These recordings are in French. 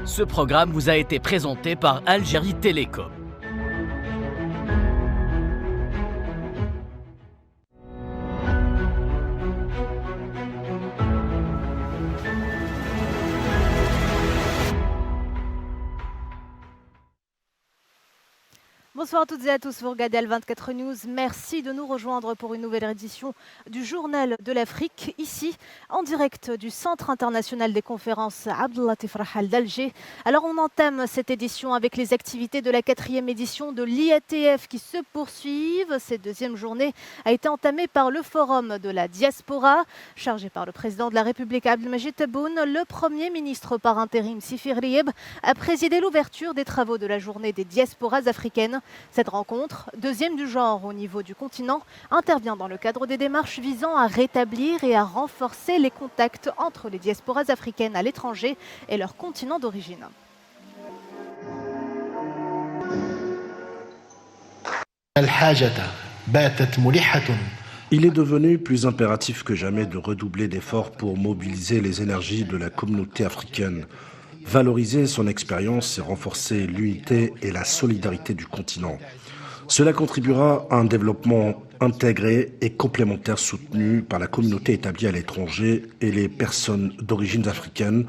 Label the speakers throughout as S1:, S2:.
S1: Ce programme vous a été présenté par Algérie Télécom.
S2: Bonsoir à toutes et à tous, vous regardez Al24 News. Merci de nous rejoindre pour une nouvelle édition du Journal de l'Afrique, ici en direct du Centre international des conférences Abdellatif Rahal d'Alger. Alors on entame cette édition avec les activités de la 4e édition de l'IATF qui se poursuivent. Cette deuxième journée a été entamée par le Forum de la diaspora, chargé par le président de la République Abdelmajid Tebboune. Le Premier ministre par intérim Sifir Rieb a présidé l'ouverture des travaux de la journée des diasporas africaines. Cette rencontre, deuxième du genre au niveau du continent, intervient dans le cadre des démarches visant à rétablir et à renforcer les contacts entre les diasporas africaines à l'étranger et leur continent d'origine.
S3: Il est devenu plus impératif que jamais de redoubler d'efforts pour mobiliser les énergies de la communauté africaine, valoriser son expérience et renforcer l'unité et la solidarité du continent. Cela contribuera à un développement intégré et complémentaire soutenu par la communauté établie à l'étranger et les personnes d'origine africaine.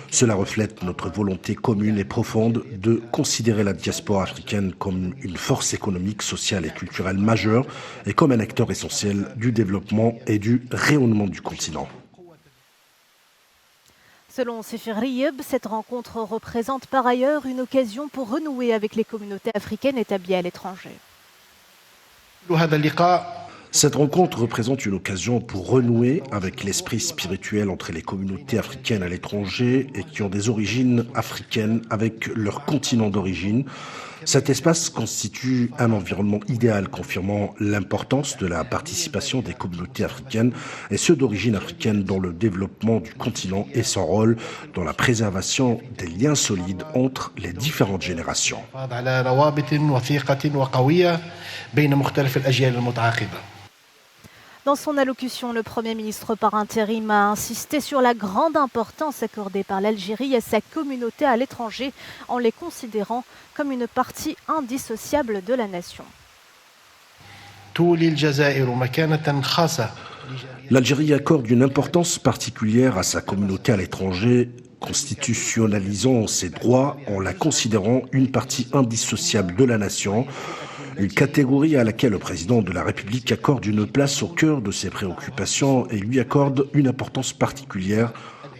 S3: Cela reflète notre volonté commune et profonde de considérer la diaspora africaine comme une force économique, sociale et culturelle majeure et comme un acteur essentiel du développement et du rayonnement du continent.
S2: Selon Sifir Rieb, cette rencontre représente par ailleurs une occasion pour renouer avec les communautés africaines établies à l'étranger.
S3: Cette rencontre représente une occasion pour renouer avec l'esprit spirituel entre les communautés africaines à l'étranger et qui ont des origines africaines avec leur continent d'origine. Cet espace constitue un environnement idéal confirmant l'importance de la participation des communautés africaines et ceux d'origine africaine dans le développement du continent et son rôle dans la préservation des liens solides entre les différentes générations.
S2: Dans son allocution, le Premier ministre par intérim a insisté sur la grande importance accordée par l'Algérie à sa communauté à l'étranger en les considérant comme une partie indissociable de la nation.
S3: L'Algérie accorde une importance particulière à sa communauté à l'étranger, constitutionnalisant ses droits en la considérant une partie indissociable de la nation, une catégorie à laquelle le président de la République accorde une place au cœur de ses préoccupations et lui accorde une importance particulière,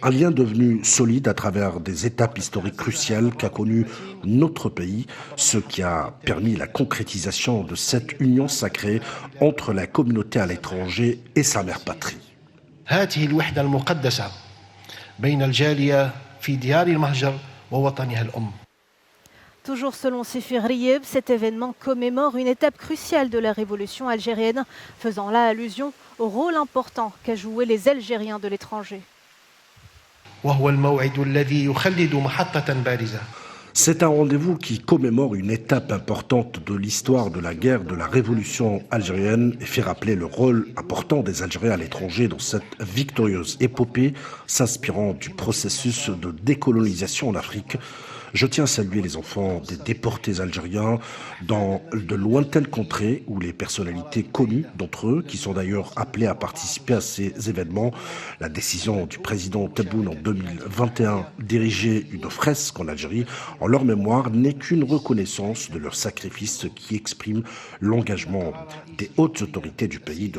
S3: un lien devenu solide à travers des étapes historiques cruciales qu'a connues notre pays, ce qui a permis la concrétisation de cette union sacrée entre la communauté à l'étranger et sa mère patrie.
S2: Toujours selon Sifir Rieb, cet événement commémore une étape cruciale de la révolution algérienne, faisant là allusion au rôle important qu'a joué les Algériens de l'étranger.
S3: C'est un rendez-vous qui commémore une étape importante de l'histoire de la guerre de la révolution algérienne et fait rappeler le rôle important des Algériens à l'étranger dans cette victorieuse épopée s'inspirant du processus de décolonisation en Afrique. Je tiens à saluer les enfants des déportés algériens dans de lointaines contrées où les personnalités connues d'entre eux, qui sont d'ailleurs appelées à participer à ces événements, la décision du président Tebboune en 2021 d'ériger une fresque en Algérie en leur mémoire n'est qu'une reconnaissance de leur sacrifice qui exprime l'engagement des hautes autorités du pays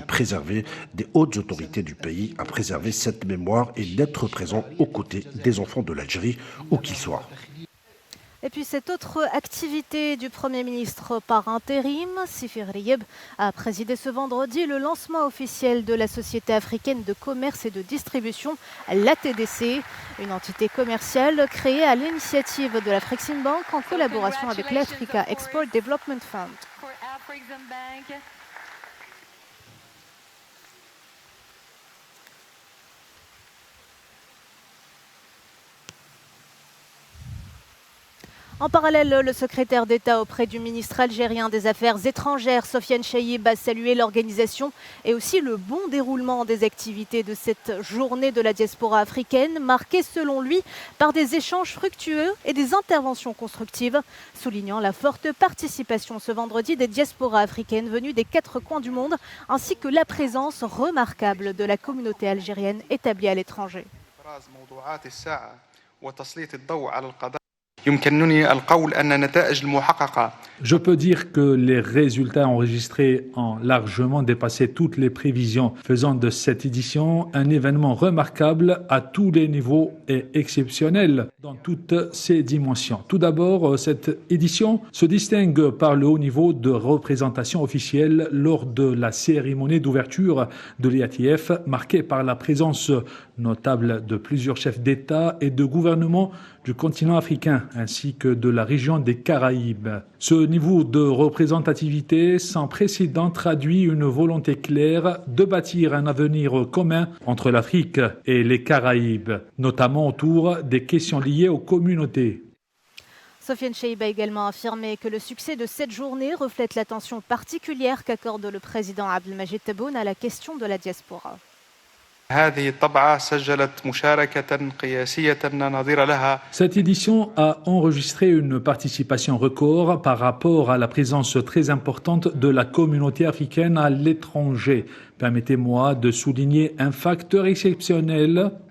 S3: à préserver cette mémoire et d'être présents aux côtés des enfants de l'Algérie où qu'ils soient.
S2: Et puis cette autre activité du Premier ministre par intérim, Sifir Rieb, a présidé ce vendredi le lancement officiel de la Société africaine de commerce et de distribution, l'ATDC, une entité commerciale créée à l'initiative de la Bank en collaboration avec l'Africa Export Development Fund. En parallèle, le secrétaire d'État auprès du ministre algérien des Affaires étrangères, Sofiane Chahib, a salué l'organisation et aussi le bon déroulement des activités de cette journée de la diaspora africaine, marquée selon lui par des échanges fructueux et des interventions constructives, soulignant la forte participation ce vendredi des diasporas africaines venues des 4 coins du monde, ainsi que la présence remarquable de la communauté algérienne établie à l'étranger.
S4: Je peux dire que les résultats enregistrés ont largement dépassé toutes les prévisions, faisant de cette édition un événement remarquable à tous les niveaux et exceptionnel dans toutes ses dimensions. Tout d'abord, cette édition se distingue par le haut niveau de représentation officielle lors de la cérémonie d'ouverture de l'IATF, marquée par la présence notable de plusieurs chefs d'État et de gouvernement du continent africain ainsi que de la région des Caraïbes. Ce niveau de représentativité sans précédent traduit une volonté claire de bâtir un avenir commun entre l'Afrique et les Caraïbes, notamment autour des questions liées aux communautés.
S2: Sofiane Chahib a également affirmé que le succès de cette journée reflète l'attention particulière qu'accorde le président Abdelmajid Tebboune à la question de la diaspora.
S4: Cette édition a enregistré une participation record par rapport à la présence très importante de la communauté africaine à l'étranger. Permettez-moi de souligner un facteur exceptionnel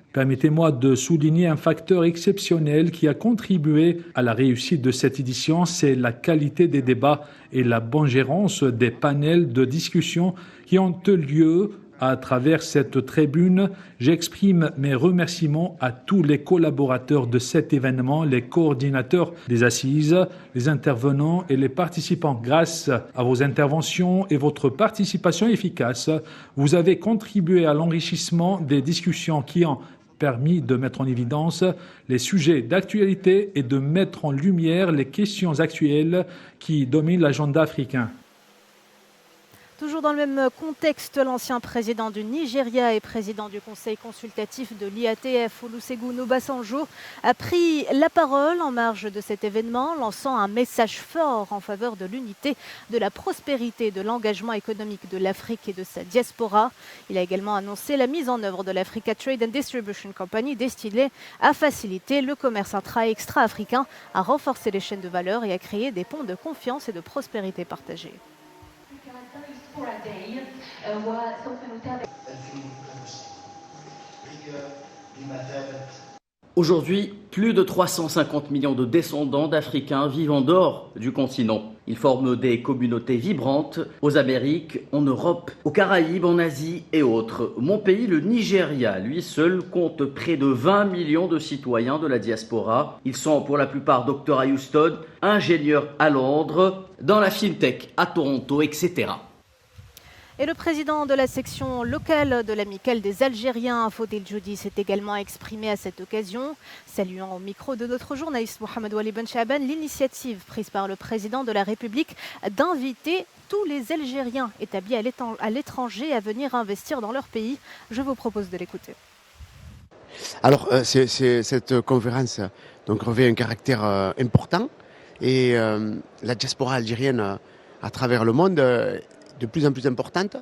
S4: qui a contribué à la réussite de cette édition, c'est la qualité des débats et la bonne gérance des panels de discussion qui ont eu lieu. À travers cette tribune, j'exprime mes remerciements à tous les collaborateurs de cet événement, les coordinateurs des assises, les intervenants et les participants. Grâce à vos interventions et votre participation efficace, vous avez contribué à l'enrichissement des discussions qui ont permis de mettre en évidence les sujets d'actualité et de mettre en lumière les questions actuelles qui dominent l'agenda africain.
S2: Toujours dans le même contexte, l'ancien président du Nigeria et président du conseil consultatif de l'IATF, Olusegun Obasanjo, a pris la parole en marge de cet événement, lançant un message fort en faveur de l'unité, de la prospérité et de l'engagement économique de l'Afrique et de sa diaspora. Il a également annoncé la mise en œuvre de l'Africa Trade and Distribution Company destinée à faciliter le commerce intra- et extra-africain, à renforcer les chaînes de valeur et à créer des ponts de confiance et de prospérité partagée.
S1: Aujourd'hui, plus de 350 millions de descendants d'Africains vivent en dehors du continent. Ils forment des communautés vibrantes aux Amériques, en Europe, aux Caraïbes, en Asie et autres. Mon pays, le Nigeria, lui seul, compte près de 20 millions de citoyens de la diaspora. Ils sont pour la plupart docteurs à Houston, ingénieurs à Londres, dans la FinTech à Toronto, etc.
S2: Et le président de la section locale de l'Amicale des Algériens, Fodil Djoudi, s'est également exprimé à cette occasion, saluant au micro de notre journaliste Mohamed Wali Ben Chaban l'initiative prise par le président de la République d'inviter tous les Algériens établis à l'étranger à venir investir dans leur pays. Je vous propose de l'écouter.
S5: Alors, cette conférence revêt un caractère important et la diaspora algérienne à travers le monde de plus en plus importante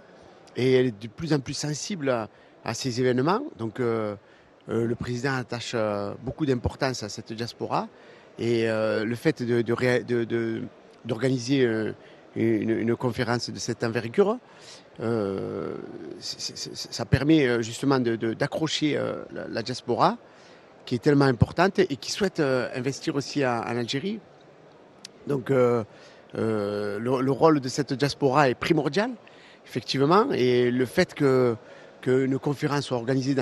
S5: et elle est de plus en plus sensible à ces événements. Donc le président attache beaucoup d'importance à cette diaspora et le fait d'organiser une conférence de cette envergure, ça permet justement d'accrocher la diaspora qui est tellement importante et qui souhaite investir aussi en Algérie. Donc le rôle de cette diaspora est primordial, effectivement, et le fait qu'une conférence soit organisée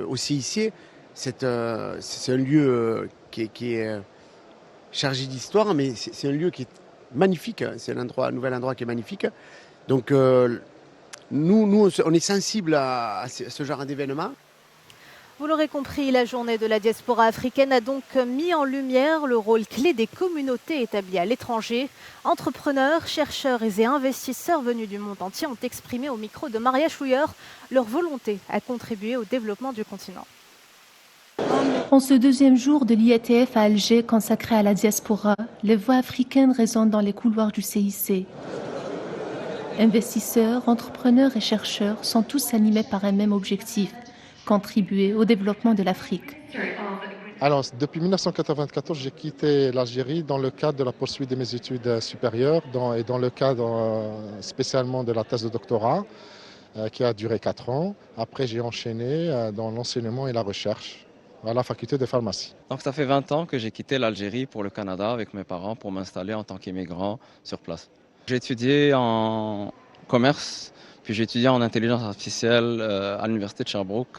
S5: au CIC, c'est un lieu qui est chargé d'histoire, mais c'est un lieu qui est magnifique, c'est un nouvel endroit qui est magnifique. Donc nous on est sensibles à ce genre d'événement.
S2: Vous l'aurez compris, la journée de la diaspora africaine a donc mis en lumière le rôle clé des communautés établies à l'étranger. Entrepreneurs, chercheurs et investisseurs venus du monde entier ont exprimé au micro de Maria Chouilleur leur volonté à contribuer au développement du continent.
S6: On En ce deuxième jour de l'IATF à Alger consacré à la diaspora, les voix africaines résonnent dans les couloirs du CIC. Investisseurs, entrepreneurs et chercheurs sont tous animés par un même objectif, contribuer au développement de l'Afrique.
S7: Alors, depuis 1994, j'ai quitté l'Algérie dans le cadre de la poursuite de mes études supérieures et dans le cadre spécialement de la thèse de doctorat qui a duré 4 ans. Après, j'ai enchaîné dans l'enseignement et la recherche à la faculté de pharmacie.
S8: Donc ça fait 20 ans que j'ai quitté l'Algérie pour le Canada avec mes parents pour m'installer en tant qu'immigrant sur place. J'ai étudié en commerce, puis j'ai étudié en intelligence artificielle à l'université de Sherbrooke.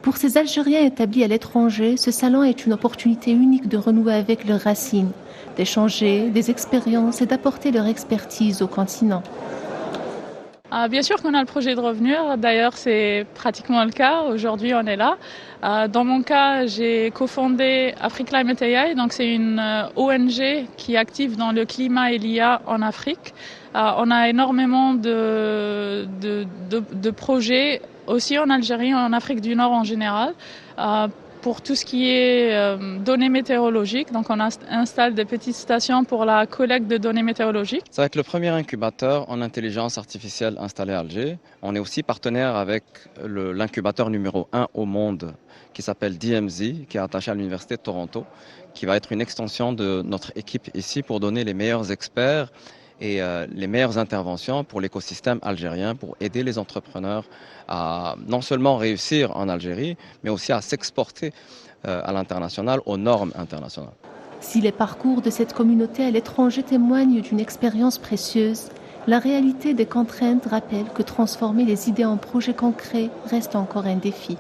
S6: Pour ces Algériens établis à l'étranger, ce salon est une opportunité unique de renouer avec leurs racines, d'échanger des expériences et d'apporter leur expertise au continent.
S9: Bien sûr qu'on a le projet de revenir, d'ailleurs c'est pratiquement le cas, aujourd'hui on est là. Dans mon cas, j'ai cofondé AfriClimate AI, donc c'est une ONG qui est active dans le climat et l'IA en Afrique. On a énormément de projets aussi en Algérie, en Afrique du Nord en général. Pour tout ce qui est données météorologiques. Donc on installe des petites stations pour la collecte de données météorologiques.
S8: Ça va être le premier incubateur en intelligence artificielle installé à Alger. On est aussi partenaire avec l'incubateur numéro 1 au monde qui s'appelle DMZ, qui est attaché à l'Université de Toronto, qui va être une extension de notre équipe ici pour donner les meilleurs experts et les meilleures interventions pour l'écosystème algérien, pour aider les entrepreneurs à non seulement réussir en Algérie, mais aussi à s'exporter à l'international, aux normes internationales.
S6: Si les parcours de cette communauté à l'étranger témoignent d'une expérience précieuse, la réalité des contraintes rappelle que transformer les idées en projets concrets reste encore un défi.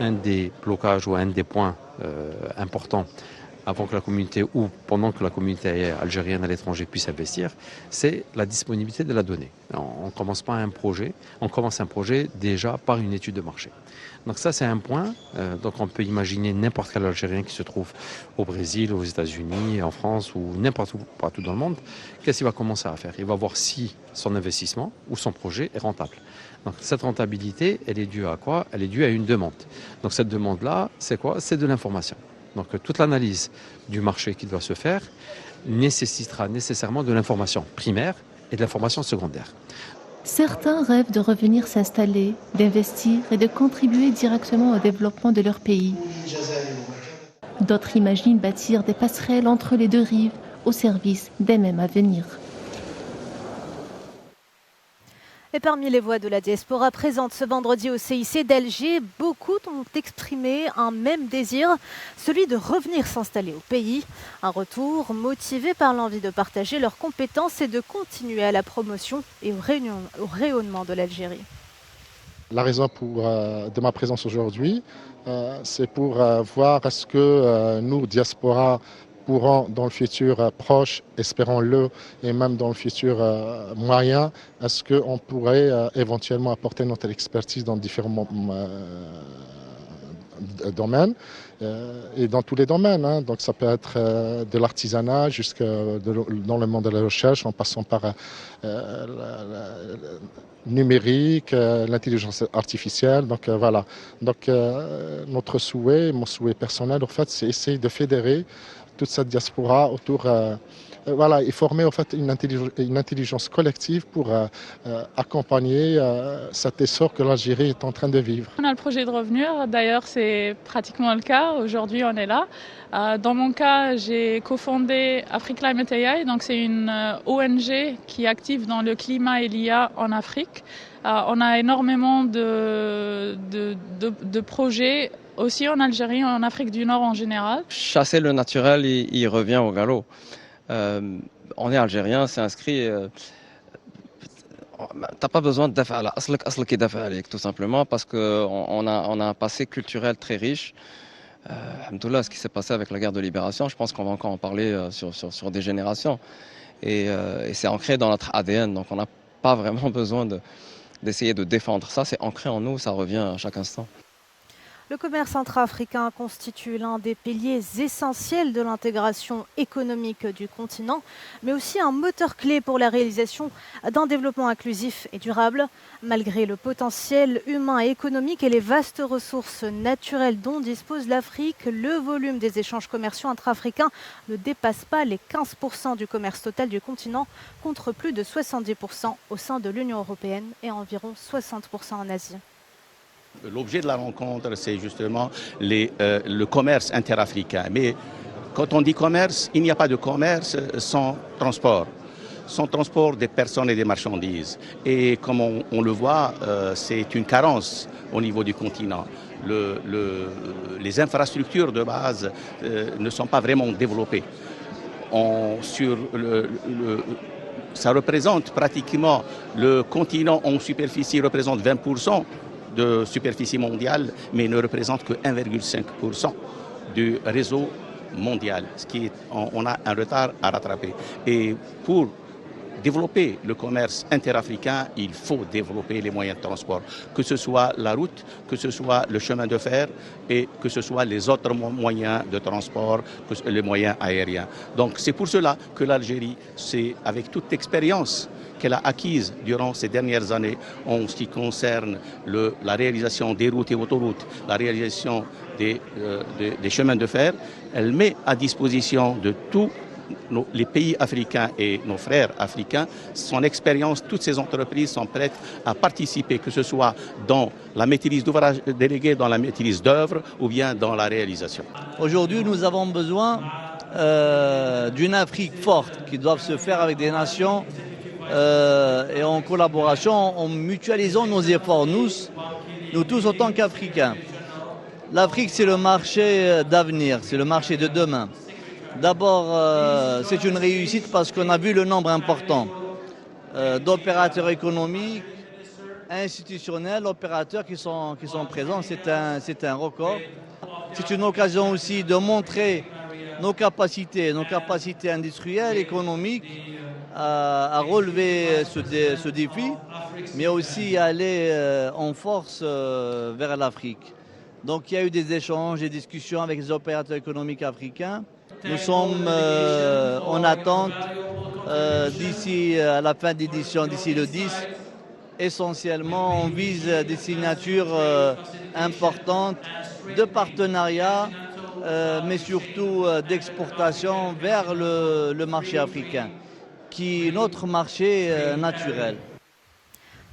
S10: Un des blocages ou un des points importants avant que la communauté ou pendant que la communauté algérienne à l'étranger puisse investir, c'est la disponibilité de la donnée. On commence pas un projet, on commence un projet déjà par une étude de marché. Donc ça c'est un point, donc on peut imaginer n'importe quel Algérien qui se trouve au Brésil, aux États-Unis, en France ou n'importe où, partout dans le monde, qu'est-ce qu'il va commencer à faire? Il va voir si son investissement ou son projet est rentable. Donc cette rentabilité, elle est due à quoi? Elle est due à une demande. Donc cette demande-là, c'est quoi? C'est de l'information. Donc toute l'analyse du marché qui doit se faire nécessitera nécessairement de l'information primaire et de l'information secondaire.
S6: Certains rêvent de revenir s'installer, d'investir et de contribuer directement au développement de leur pays. D'autres imaginent bâtir des passerelles entre les deux rives au service des mêmes à venir.
S2: Et parmi les voix de la diaspora présentes ce vendredi au CIC d'Alger, beaucoup ont exprimé un même désir, celui de revenir s'installer au pays. Un retour motivé par l'envie de partager leurs compétences et de continuer à la promotion et au rayonnement de l'Algérie.
S7: La raison de ma présence aujourd'hui, c'est pour voir est-ce que nous, diaspora, pourront dans le futur proche, espérons-le, et même dans le futur moyen, est-ce qu'on pourrait éventuellement apporter notre expertise dans différents domaines et dans tous les domaines. Donc ça peut être de l'artisanat jusqu'à dans le monde de la recherche, en passant par numérique, l'intelligence artificielle. Donc voilà. Donc notre souhait, mon souhait personnel, en fait, c'est essayer de fédérer toute cette diaspora autour, et former en fait une intelligence collective pour accompagner cet essor que l'Algérie est en train de vivre.
S9: On a le projet de revenir, d'ailleurs c'est pratiquement le cas, aujourd'hui on est là. Dans mon cas, j'ai cofondé AfriClimate AI, donc c'est une ONG qui est active dans le climat et l'IA en Afrique. On a énormément de projets aussi en Algérie, en Afrique du Nord en général.
S8: Chasser le naturel, il revient au galop. On est algérien, c'est inscrit. T'as pas besoin de dafa'ala, aslak ki dafa'alik, tout simplement, parce qu'on a un passé culturel très riche. Alhamdoulilah, ce qui s'est passé avec la guerre de libération, je pense qu'on va encore en parler sur des générations. Et c'est ancré dans notre ADN, donc on n'a pas vraiment besoin d'essayer de défendre ça. C'est ancré en nous, ça revient à chaque instant.
S2: Le commerce intra-africain constitue l'un des piliers essentiels de l'intégration économique du continent, mais aussi un moteur clé pour la réalisation d'un développement inclusif et durable. Malgré le potentiel humain et économique et les vastes ressources naturelles dont dispose l'Afrique, le volume des échanges commerciaux intra-africains ne dépasse pas les 15% du commerce total du continent, contre plus de 70% au sein de l'Union européenne et environ 60% en Asie.
S11: L'objet de la rencontre, c'est justement le commerce interafricain. Mais quand on dit commerce, il n'y a pas de commerce sans transport des personnes et des marchandises. Et comme on le voit, c'est une carence au niveau du continent. Les infrastructures de base ne sont pas vraiment développées. Ça représente pratiquement, le continent en superficie représente 20% de superficie mondiale, mais ne représente que 1,5% du réseau mondial, ce qui est, on a un retard à rattraper. Et pour développer le commerce interafricain, il faut développer les moyens de transport, que ce soit la route, que ce soit le chemin de fer et que ce soit les autres moyens de transport, les moyens aériens. Donc c'est pour cela que l'Algérie, c'est avec toute expérience qu'elle a acquise durant ces dernières années en ce qui concerne la réalisation des routes et autoroutes, la réalisation des chemins de fer, elle met à disposition de tous les pays africains et nos frères africains son expérience. Toutes ces entreprises sont prêtes à participer, que ce soit dans la maîtrise d'ouvrage délégué, dans la maîtrise d'œuvre ou bien dans la réalisation.
S12: Aujourd'hui, nous avons besoin d'une Afrique forte qui doit se faire avec des nations et en collaboration, en mutualisant nos efforts, nous tous en tant qu'Africains. L'Afrique, c'est le marché d'avenir, c'est le marché de demain. D'abord, c'est une réussite parce qu'on a vu le nombre important d'opérateurs économiques, institutionnels, opérateurs qui sont présents. C'est un record. C'est une occasion aussi de montrer nos capacités industrielles, économiques, à relever ce défi, mais aussi aller en force vers l'Afrique. Donc il y a eu des échanges, des discussions avec les opérateurs économiques africains. Nous sommes en attente d'ici à la fin d'édition, d'ici le 10. Essentiellement, on vise des signatures importantes de partenariat, mais surtout d'exportation vers le marché africain, qui est notre marché naturel.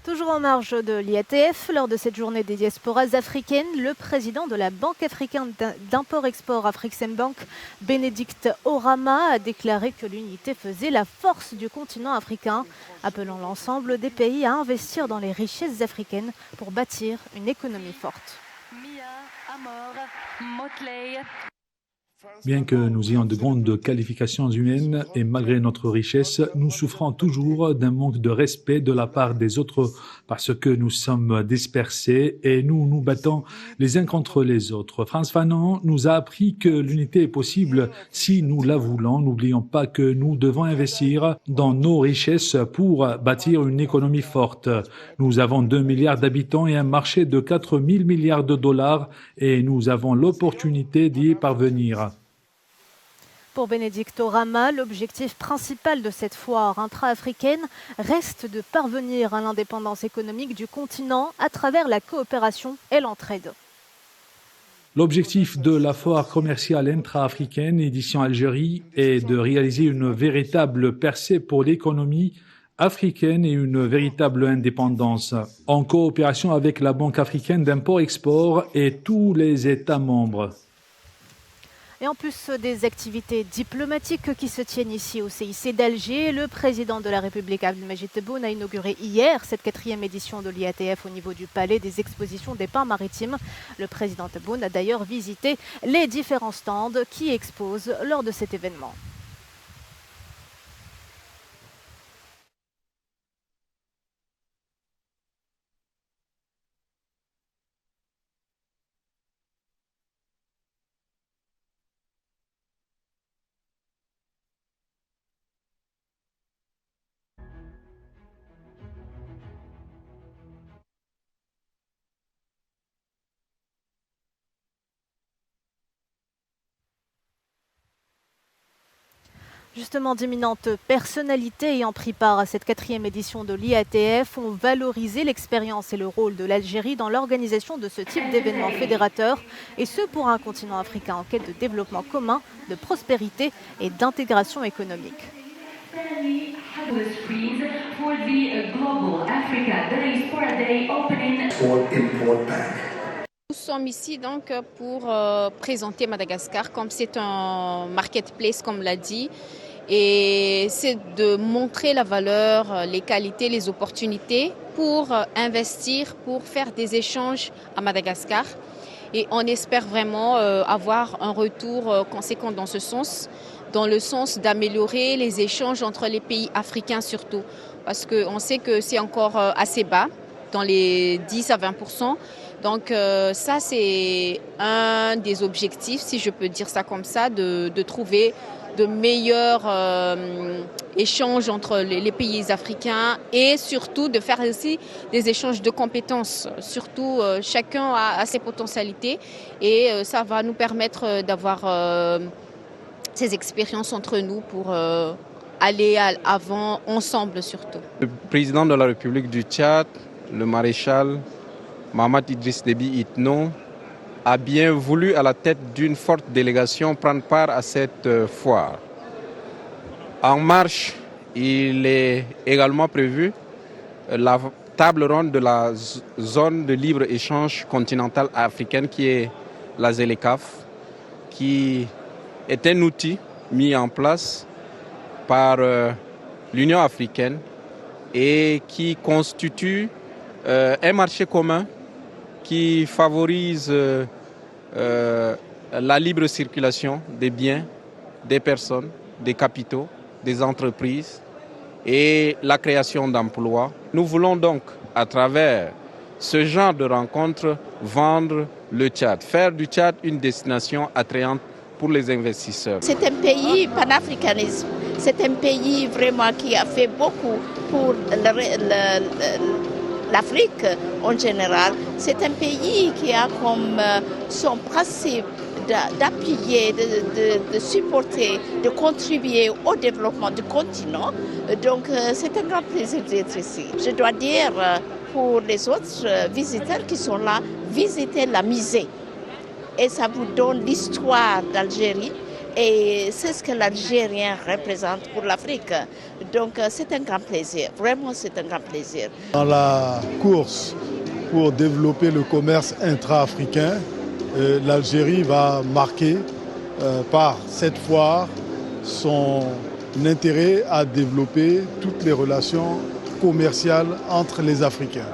S2: Toujours en marge de l'IATF, lors de cette journée des diasporas africaines, le président de la Banque africaine d'import-export Afreximbank, Bénédicte Orama, a déclaré que l'unité faisait la force du continent africain, appelant l'ensemble des pays à investir dans les richesses africaines pour bâtir une économie forte.
S4: Bien que nous ayons de grandes qualifications humaines et malgré notre richesse, nous souffrons toujours d'un manque de respect de la part des autres parce que nous sommes dispersés et nous nous battons les uns contre les autres. Frantz Fanon nous a appris que l'unité est possible si nous la voulons. N'oublions pas que nous devons investir dans nos richesses pour bâtir une économie forte. Nous avons 2 milliards d'habitants et un marché de 4 000 milliards de dollars et nous avons l'opportunité d'y parvenir.
S2: Pour Bénédicte Orama, l'objectif principal de cette foire intra-africaine reste de parvenir à l'indépendance économique du continent à travers la coopération et l'entraide.
S4: L'objectif de la foire commerciale intra-africaine édition Algérie est de réaliser une véritable percée pour l'économie africaine et une véritable indépendance, en coopération avec la Banque africaine d'import-export et tous les États membres.
S2: Et en plus des activités diplomatiques qui se tiennent ici au CIC d'Alger, le président de la République Abdelmajid Tebboune a inauguré hier cette 4e édition de l'IATF au niveau du Palais des Expositions des Pins Maritimes. Le président Tebboune a d'ailleurs visité les différents stands qui exposent lors de cet événement. Justement, d'éminentes personnalités ayant pris part à cette 4e édition de l'IATF ont valorisé l'expérience et le rôle de l'Algérie dans l'organisation de ce type d'événements fédérateurs, et ce pour un continent africain en quête de développement commun, de prospérité et d'intégration économique.
S13: Nous sommes ici donc pour présenter Madagascar comme c'est un marketplace, comme l'a dit, et c'est de montrer la valeur, les qualités, les opportunités pour investir, pour faire des échanges à Madagascar. Et on espère vraiment avoir un retour conséquent dans ce sens, dans le sens d'améliorer les échanges entre les pays africains surtout, parce qu'on sait que c'est encore assez bas, dans les 10 à 20%. Donc ça, c'est un des objectifs, si je peux dire ça comme ça, de trouver de meilleurs échanges entre les pays africains et surtout de faire aussi des échanges de compétences. Surtout, chacun a ses potentialités et ça va nous permettre d'avoir ces expériences entre nous pour aller avant ensemble surtout.
S14: Le président de la République du Tchad, le maréchal Mahamat Idriss Déby Itno, a bien voulu, à la tête d'une forte délégation, prendre part à cette foire. En marche, il est également prévu la table ronde de la zone de libre-échange continentale africaine qui est la ZLECAf, qui est un outil mis en place par l'Union africaine et qui constitue un marché commun qui favorise la libre circulation des biens, des personnes, des capitaux, des entreprises et la création d'emplois. Nous voulons donc, à travers ce genre de rencontres, vendre le Tchad, faire du Tchad une destination attrayante pour les investisseurs.
S15: C'est un pays panafricanisme, c'est un pays vraiment qui a fait beaucoup pour l'Afrique en général. C'est un pays qui a comme son principe d'appuyer, de supporter, de contribuer au développement du continent. Donc c'est un grand plaisir d'être ici. Je dois dire pour les autres visiteurs qui sont là, visitez la musée. Et ça vous donne l'histoire d'Algérie. Et c'est ce que l'Algérien représente pour l'Afrique. Donc c'est un grand plaisir, vraiment c'est un grand plaisir.
S16: Dans la course pour développer le commerce intra-africain, l'Algérie va marquer par cette foire son intérêt à développer toutes les relations commerciales entre les Africains.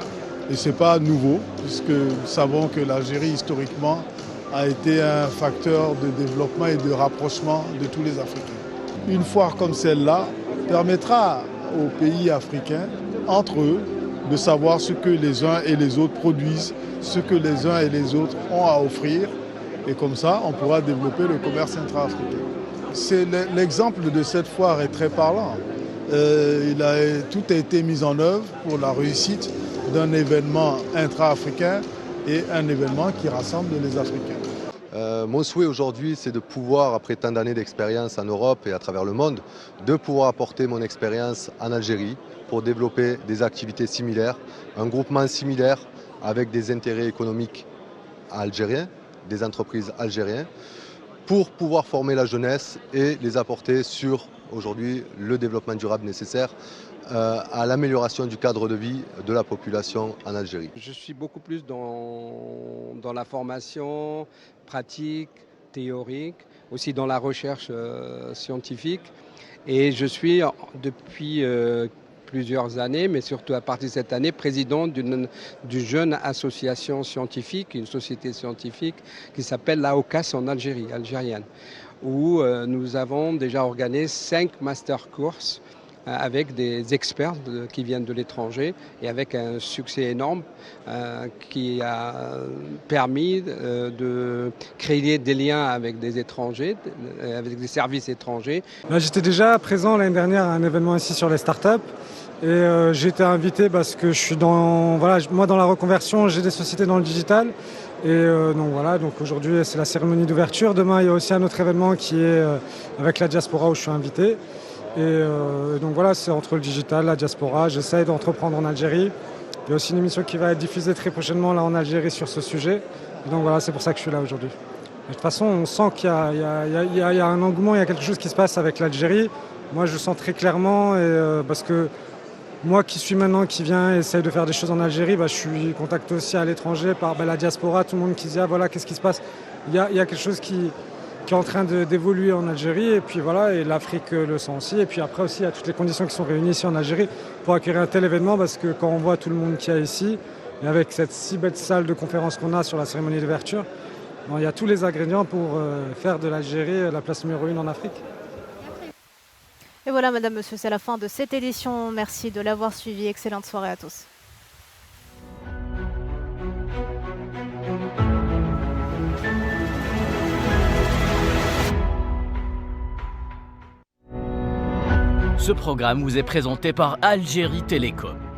S16: Et ce n'est pas nouveau, puisque nous savons que l'Algérie historiquement a été un facteur de développement et de rapprochement de tous les Africains. Une foire comme celle-là permettra aux pays africains, entre eux, de savoir ce que les uns et les autres produisent, ce que les uns et les autres ont à offrir. Et comme ça, on pourra développer le commerce intra-africain. L'exemple de cette foire est très parlant. Tout a été mis en œuvre pour la réussite d'un événement intra-africain et un événement qui rassemble les Africains.
S17: Mon souhait aujourd'hui, c'est de pouvoir, après tant d'années d'expérience en Europe et à travers le monde, de pouvoir apporter mon expérience en Algérie pour développer des activités similaires, un groupement similaire avec des intérêts économiques algériens, des entreprises algériennes, pour pouvoir former la jeunesse et les apporter sur, aujourd'hui, le développement durable nécessaire à l'amélioration du cadre de vie de la population en Algérie.
S14: Je suis beaucoup plus dans la formation pratique, théorique, aussi dans la recherche scientifique. Et je suis depuis plusieurs années, mais surtout à partir de cette année, président d'une jeune association scientifique, une société scientifique qui s'appelle l'AOCAS en Algérie, algérienne, où nous avons déjà organisé 5 master courses avec des experts qui viennent de l'étranger et avec un succès énorme qui a permis de créer des liens avec des étrangers, avec des services étrangers.
S18: J'étais déjà présent l'année dernière à un événement ici sur les startups Et j'ai été invité parce que je suis moi dans la reconversion, j'ai des sociétés dans le digital. Et donc aujourd'hui c'est la cérémonie d'ouverture. Demain il y a aussi un autre événement qui est avec la diaspora où je suis invité. Et donc voilà, c'est entre le digital, la diaspora. J'essaye d'entreprendre en Algérie. Il y a aussi une émission qui va être diffusée très prochainement là en Algérie sur ce sujet. Et donc voilà, c'est pour ça que je suis là aujourd'hui. De toute façon, on sent qu'il y a un engouement, il y a quelque chose qui se passe avec l'Algérie. Moi je le sens très clairement parce que moi qui qui viens et essaye de faire des choses en Algérie, je suis contacté aussi à l'étranger par la diaspora, tout le monde qui dit voilà, qu'est-ce qui se passe. Il y a quelque chose qui est en train d'évoluer en Algérie et puis voilà, et l'Afrique le sent aussi. Et puis après aussi, il y a toutes les conditions qui sont réunies ici en Algérie pour accueillir un tel événement parce que quand on voit tout le monde qu'il y a ici, et avec cette si belle salle de conférence qu'on a sur la cérémonie d'ouverture, il y a tous les ingrédients pour faire de l'Algérie la place numéro 1 en Afrique.
S2: Et voilà, madame, monsieur, c'est la fin de cette édition. Merci de l'avoir suivi. Excellente soirée à tous.
S1: Ce programme vous est présenté par Algérie Télécom.